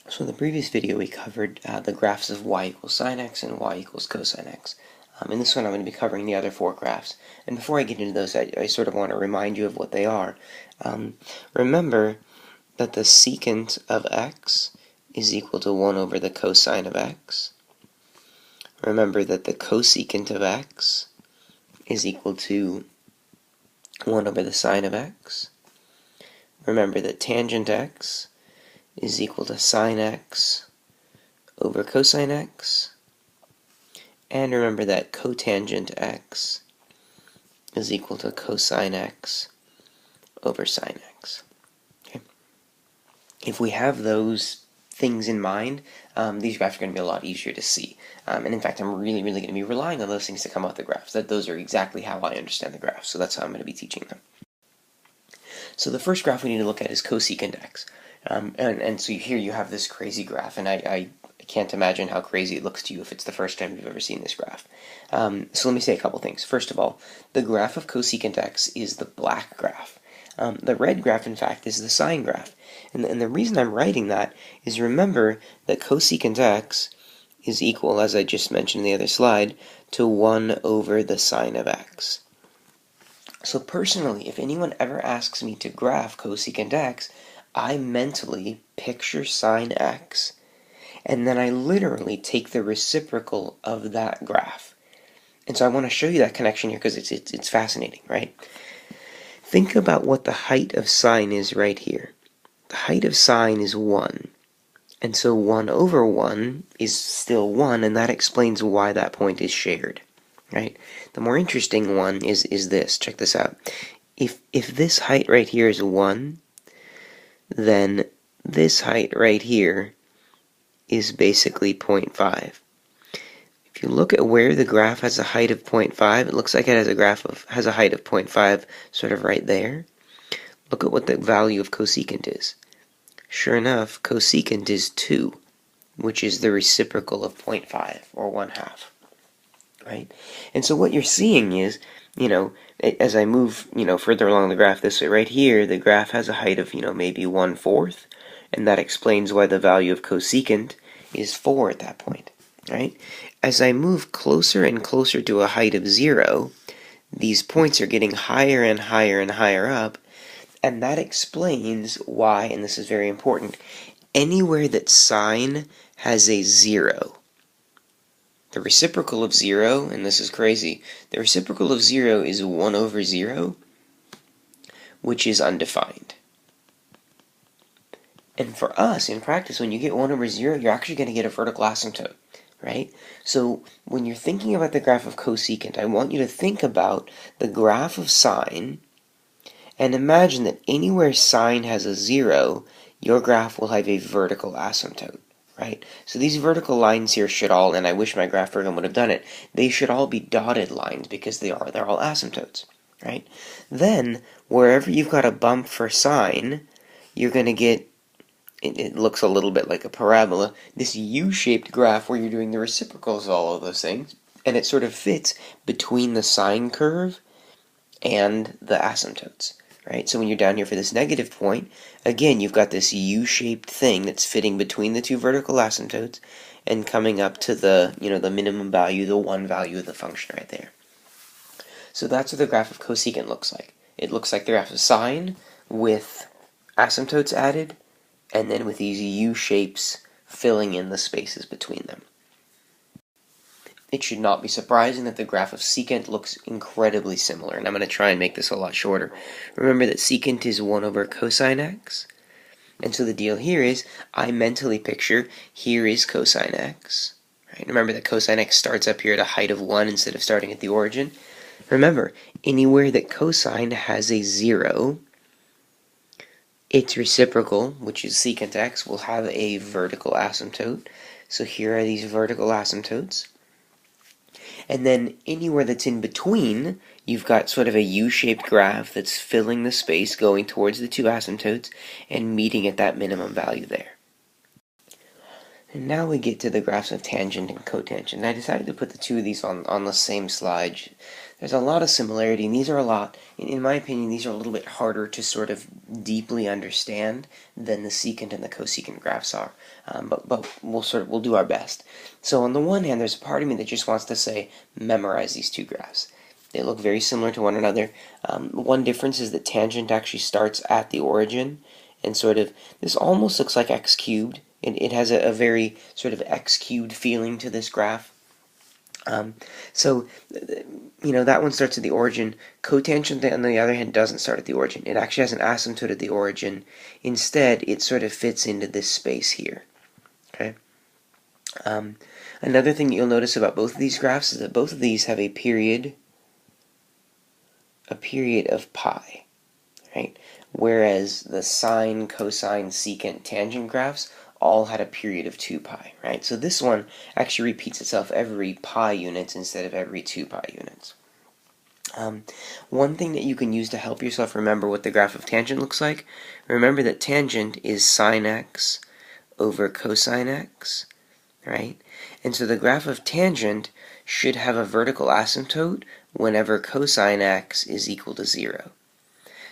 So in the previous video we covered the graphs of y equals sine x and y equals cosine x. In this one I'm going to be covering the other four graphs. And before I get into those, I sort of want to remind you of what they are. Remember that the secant of x is equal to 1 over the cosine of x. Remember that the cosecant of x is equal to 1 over the sine of x. Remember that tangent x is equal to sine x over cosine x. And remember that cotangent x is equal to cosine x over sine x. Okay. If we have those things in mind, these graphs are going to be a lot easier to see. And in fact, I'm really going to be relying on those things to come out the graphs. Those are exactly how I understand the graphs, so that's how I'm going to be teaching them. So the first graph we need to look at is cosecant x. And so here you have this crazy graph, and I can't imagine how crazy it looks to you if it's the first time you've ever seen this graph. So let me say a couple things. First of all, the graph of cosecant x is the black graph. The red graph, in fact, is the sine graph. And the reason I'm writing that is remember that cosecant x is equal, as I just mentioned in the other slide, to 1 over the sine of x. So personally, if anyone ever asks me to graph cosecant x, I mentally picture sine x, and then I literally take the reciprocal of that graph. And so I want to show you that connection here because it's fascinating, right? Think about what the height of sine is right here. The height of sine is 1. And so 1 over 1 is still 1, and that explains why that point is shared. Right? The more interesting one is this. Check this out. If this height right here is 1, then this height right here is basically 0.5. If you look at where the graph has a height of 0.5, it looks like it has a height of 0.5 sort of right there. Look at what the value of cosecant is. Sure enough, cosecant is 2, which is the reciprocal of 0.5, or 1/2. Right? And so what you're seeing is, as I move, further along the graph this way, right here, the graph has a height of, maybe 1/4, and that explains why the value of cosecant is 4 at that point, right? As I move closer and closer to a height of 0, these points are getting higher and higher and higher up, and that explains why, and this is very important, anywhere that sine has a 0, the reciprocal of 0, and this is crazy, the reciprocal of 0 is 1 over 0, which is undefined. And for us, in practice, when you get 1 over 0, you're actually going to get a vertical asymptote, right? So when you're thinking about the graph of cosecant, I want you to think about the graph of sine, and imagine that anywhere sine has a 0, your graph will have a vertical asymptote. Right? So these vertical lines here should all, and I wish my graph program would have done it, they should all be dotted lines because they're all asymptotes. Right? Then, wherever you've got a bump for sine, you're going to get, it looks a little bit like a parabola, this U-shaped graph where you're doing the reciprocals of all of those things, and it sort of fits between the sine curve and the asymptotes. Right? So when you're down here for this negative point, again, you've got this U-shaped thing that's fitting between the two vertical asymptotes and coming up to the, the minimum value, the 1 value of the function right there. So that's what the graph of cosecant looks like. It looks like the graph of sine with asymptotes added, and then with these U-shapes filling in the spaces between them. It should not be surprising that the graph of secant looks incredibly similar, and I'm going to try and make this a lot shorter. Remember that secant is 1 over cosine x, and so the deal here is, I mentally picture, here is cosine x. Right? Remember that cosine x starts up here at a height of 1 instead of starting at the origin. Remember, anywhere that cosine has a 0, its reciprocal, which is secant x, will have a vertical asymptote. So here are these vertical asymptotes. And then anywhere that's in between, you've got sort of a U-shaped graph that's filling the space going towards the two asymptotes and meeting at that minimum value there. And now we get to the graphs of tangent and cotangent. And I decided to put the two of these on the same slide. there's a lot of similarity, and these are a lot, in my opinion, these are a little bit harder to sort of deeply understand than the secant and the cosecant graphs are. But we'll do our best. So on the one hand, there's a part of me that just wants to say, memorize these two graphs. They look very similar to one another. One difference is that tangent actually starts at the origin, and sort of, this almost looks like x cubed. It has a very sort of x cubed feeling to this graph. So, that one starts at the origin. Cotangent, on the other hand, doesn't start at the origin. It actually has an asymptote at the origin. Instead, it sort of fits into this space here. Okay. Another thing you'll notice about both of these graphs is that both of these have a period of pi, right? Whereas the sine, cosine, secant, tangent graphs all had a period of 2 pi, right? So this one actually repeats itself every pi units instead of every 2 pi units. One thing that you can use to help yourself remember what the graph of tangent looks like, remember that tangent is sine x over cosine x, right? And so the graph of tangent should have a vertical asymptote whenever cosine x is equal to 0.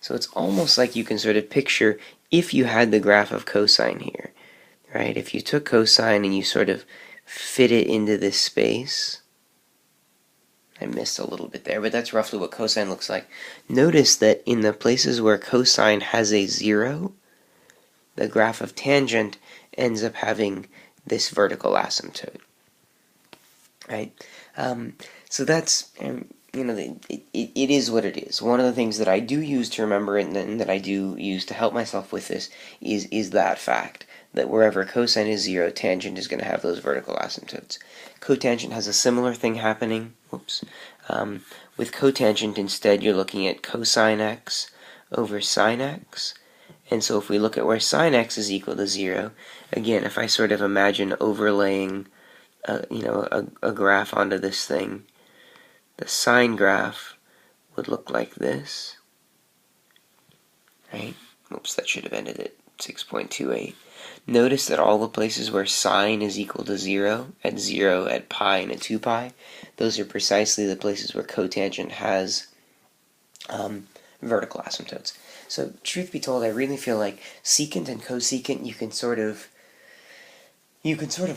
So it's almost like you can sort of picture if you had the graph of cosine here, right? If you took cosine and you sort of fit it into this space, I missed a little bit there, but that's roughly what cosine looks like. Notice that in the places where cosine has a 0, the graph of tangent ends up having this vertical asymptote, right? So that's, it is what it is. One of the things that I do use to remember it and that I do use to help myself with this is that fact, that wherever cosine is 0, tangent is going to have those vertical asymptotes. Cotangent has a similar thing happening. With cotangent, instead, you're looking at cosine x over sine x. And so if we look at where sine x is equal to 0, again, if I sort of imagine overlaying a graph onto this thing, the sine graph would look like this, right? Oops, that should have ended at 6.28. Notice that all the places where sine is equal to 0, at pi, and at 2 pi, those are precisely the places where cotangent has vertical asymptotes. So, truth be told, I really feel like secant and cosecant, you can sort of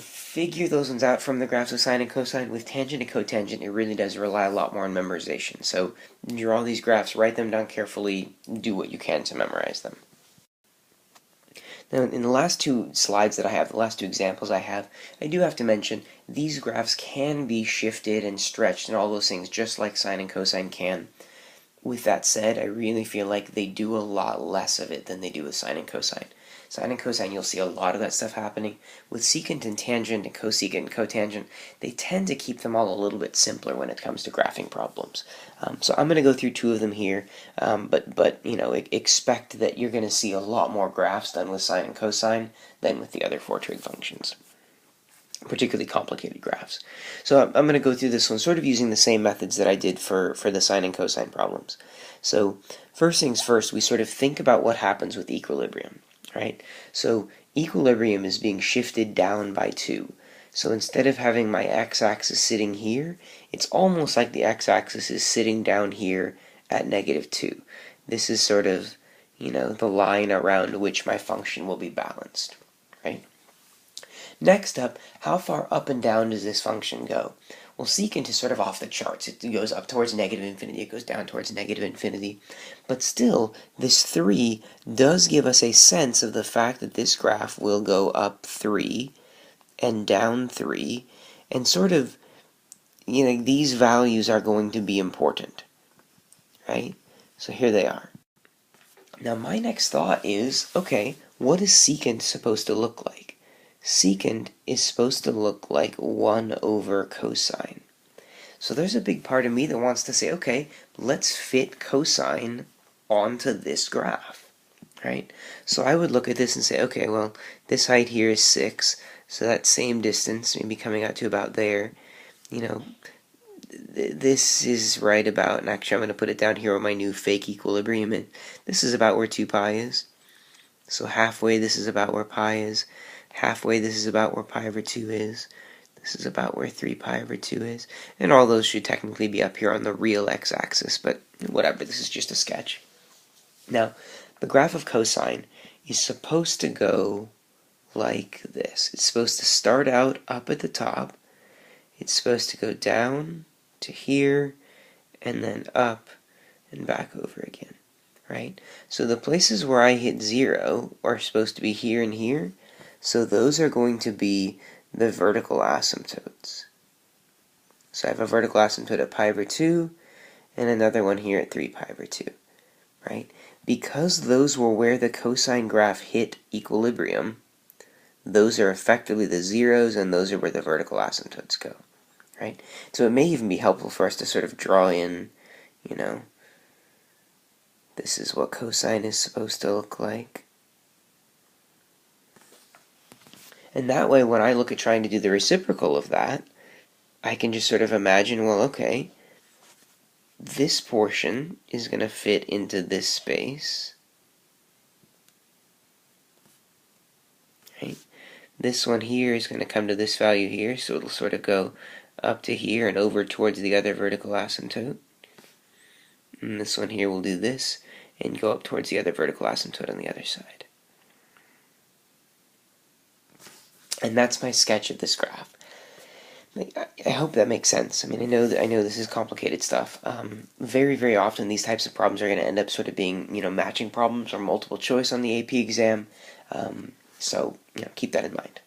figure those ones out from the graphs of sine and cosine. With tangent and cotangent, it really does rely a lot more on memorization. So, draw these graphs, write them down carefully, do what you can to memorize them. Now, in the last two slides that I have, the last two examples I have, I do have to mention these graphs can be shifted and stretched and all those things, just like sine and cosine can. With that said, I really feel like they do a lot less of it than they do with sine and cosine. Sine and cosine, you'll see a lot of that stuff happening. With secant and tangent and cosecant and cotangent, they tend to keep them all a little bit simpler when it comes to graphing problems. So I'm going to go through two of them here, but expect that you're going to see a lot more graphs done with sine and cosine than with the other four trig functions, particularly complicated graphs. So I'm going to go through this one sort of using the same methods that I did for the sine and cosine problems. So first things first, we sort of think about what happens with equilibrium, right? So equilibrium is being shifted down by 2. So instead of having my x-axis sitting here, it's almost like the x-axis is sitting down here at -2. This is sort of, the line around which my function will be balanced, right? Next up, how far up and down does this function go? Well, secant is sort of off the charts. It goes up towards -infinity, it goes down towards -infinity. But still, this 3 does give us a sense of the fact that this graph will go up 3 and down 3, and sort of, these values are going to be important, right? So here they are. Now my next thought is, okay, what is secant supposed to look like? Secant is supposed to look like 1 over cosine. So there's a big part of me that wants to say, okay, let's fit cosine onto this graph, right? So I would look at this and say, okay, well, this height here is 6, so that same distance, maybe coming out to about there, this is right about, and actually I'm going to put it down here with my new fake equilibrium, and this is about where 2 pi is. So halfway this is about where pi is. Halfway this is about where pi over 2 is. This is about where 3 pi over 2 is. And all those should technically be up here on the real x-axis, but whatever, this is just a sketch. Now, the graph of cosine is supposed to go like this. It's supposed to start out up at the top. It's supposed to go down to here, and then up and back over again, right? So the places where I hit 0 are supposed to be here and here, so those are going to be the vertical asymptotes. So I have a vertical asymptote at pi over 2, and another one here at 3 pi over 2, right? Because those were where the cosine graph hit equilibrium, those are effectively the zeros, and those are where the vertical asymptotes go, right? So it may even be helpful for us to sort of draw in, this is what cosine is supposed to look like. And that way, when I look at trying to do the reciprocal of that, I can just sort of imagine, well, okay, this portion is going to fit into this space, right? This one here is going to come to this value here, so it'll sort of go up to here and over towards the other vertical asymptote. And this one here will do this and go up towards the other vertical asymptote on the other side. And that's my sketch of this graph. I hope that makes sense. I mean, I know this is complicated stuff. Very, very often these types of problems are going to end up sort of being, matching problems or multiple choice on the AP exam. So, keep that in mind.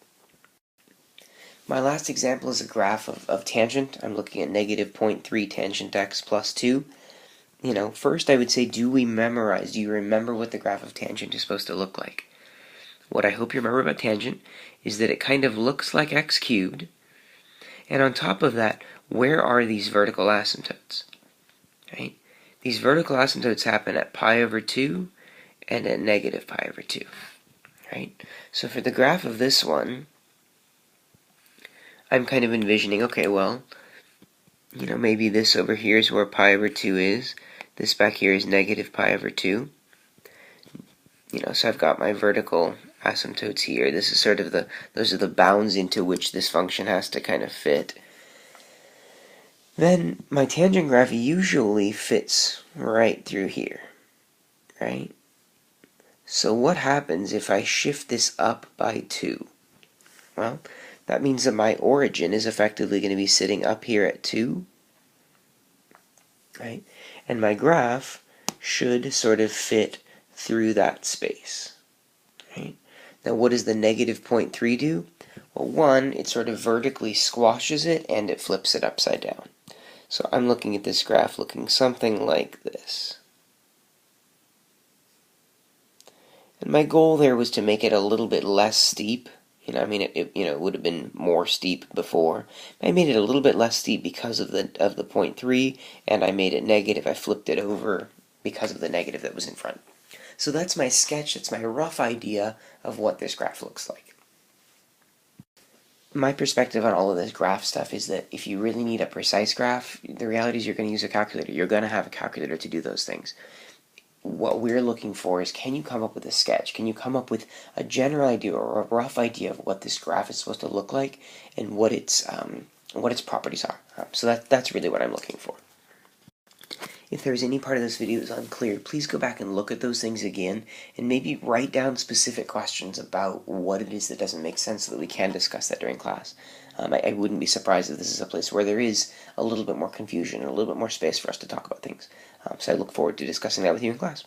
My last example is a graph of tangent. I'm looking at negative 0.3 tangent x plus 2. First I would say, do you remember what the graph of tangent is supposed to look like? What I hope you remember about tangent is that it kind of looks like x cubed, and on top of that, where are these vertical asymptotes? Right? These vertical asymptotes happen at pi over 2 and at negative pi over 2. Right? So for the graph of this one, I'm kind of envisioning, okay, well, maybe this over here is where pi over 2 is. This back here is negative pi over 2. So I've got my vertical asymptotes here. This is sort of those are the bounds into which this function has to kind of fit. Then my tangent graph usually fits right through here, right? So what happens if I shift this up by 2? Well, that means that my origin is effectively going to be sitting up here at 2, right? And my graph should sort of fit through that space, right? Now what does the negative 0.3 do? Well, one, it sort of vertically squashes it and it flips it upside down. So I'm looking at this graph looking something like this. And my goal there was to make it a little bit less steep. It would have been more steep before. I made it a little bit less steep because of the 0.3, and I made it negative. I flipped it over because of the negative that was in front. So that's my sketch. That's my rough idea of what this graph looks like. My perspective on all of this graph stuff is that if you really need a precise graph, the reality is you're going to use a calculator. You're going to have a calculator to do those things. What we're looking for is, can you come up with a sketch? Can you come up with a general idea or a rough idea of what this graph is supposed to look like and what its properties are? So that's really what I'm looking for. If there's any part of this video that's unclear, please go back and look at those things again and maybe write down specific questions about what it is that doesn't make sense so that we can discuss that during class. I wouldn't be surprised if this is a place where there is a little bit more confusion and a little bit more space for us to talk about things. So I look forward to discussing that with you in class.